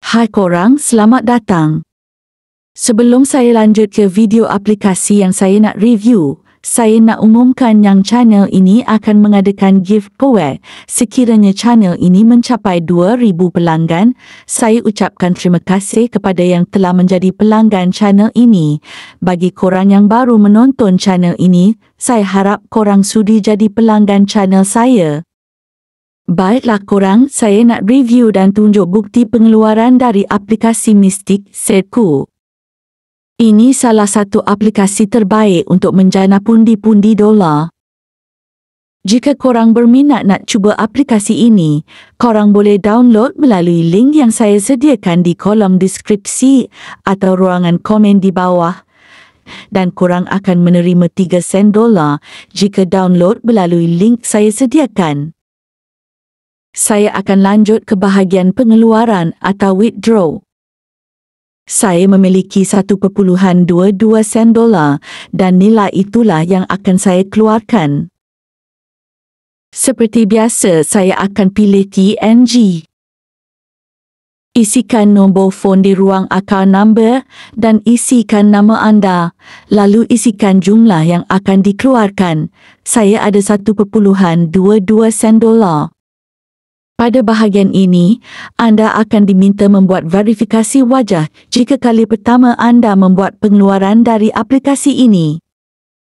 Hai korang, selamat datang. Sebelum saya lanjut ke video aplikasi yang saya nak review, saya nak umumkan yang channel ini akan mengadakan giveaway. Sekiranya channel ini mencapai 2,000 pelanggan, saya ucapkan terima kasih kepada yang telah menjadi pelanggan channel ini. Bagi korang yang baru menonton channel ini, saya harap korang sudi jadi pelanggan channel saya. Baiklah korang, saya nak review dan tunjuk bukti pengeluaran dari aplikasi Mystic Setku. Ini salah satu aplikasi terbaik untuk menjana pundi-pundi dolar. Jika korang berminat nak cuba aplikasi ini, korang boleh download melalui link yang saya sediakan di kolom deskripsi atau ruangan komen di bawah. Dan korang akan menerima 3 sen dolar jika download melalui link saya sediakan. Saya akan lanjut ke bahagian pengeluaran atau withdraw. Saya memiliki 1.22 sen dolar dan nilai itulah yang akan saya keluarkan. Seperti biasa, saya akan pilih TNG. Isikan nombor phone di ruang account number dan isikan nama anda. Lalu isikan jumlah yang akan dikeluarkan. Saya ada 1.22 sen dolar. Pada bahagian ini, anda akan diminta membuat verifikasi wajah jika kali pertama anda membuat pengeluaran dari aplikasi ini.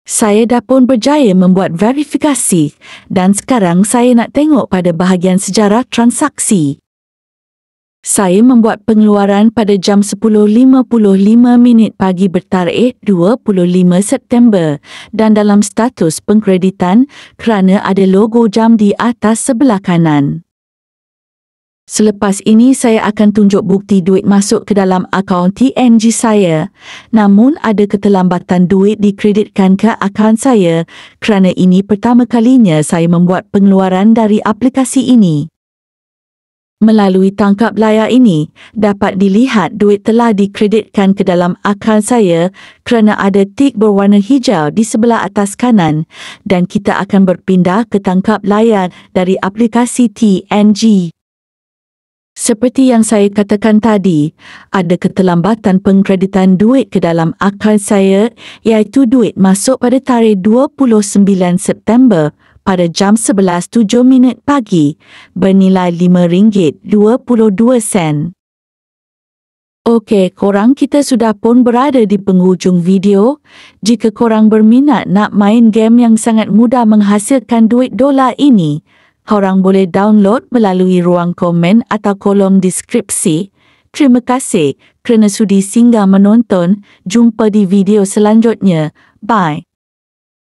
Saya dah pun berjaya membuat verifikasi dan sekarang saya nak tengok pada bahagian sejarah transaksi. Saya membuat pengeluaran pada jam 10.55 pagi bertarikh 25 September dan dalam status pengkreditan kerana ada logo jam di atas sebelah kanan. Selepas ini saya akan tunjuk bukti duit masuk ke dalam akaun TNG saya. Namun ada keterlambatan duit dikreditkan ke akaun saya kerana ini pertama kalinya saya membuat pengeluaran dari aplikasi ini. Melalui tangkap layar ini, dapat dilihat duit telah dikreditkan ke dalam akaun saya kerana ada tik berwarna hijau di sebelah atas kanan dan kita akan berpindah ke tangkap layar dari aplikasi TNG. Seperti yang saya katakan tadi, ada keterlambatan pengkreditan duit ke dalam akaun saya iaitu duit masuk pada tarikh 29 September pada jam 11.07 pagi bernilai RM5.22. Okey, korang, kita sudah pun berada di penghujung video. Jika korang berminat nak main game yang sangat mudah menghasilkan duit dolar ini, korang boleh download melalui ruang komen atau kolom deskripsi. Terima kasih kerana sudi singgah menonton. Jumpa di video selanjutnya. Bye.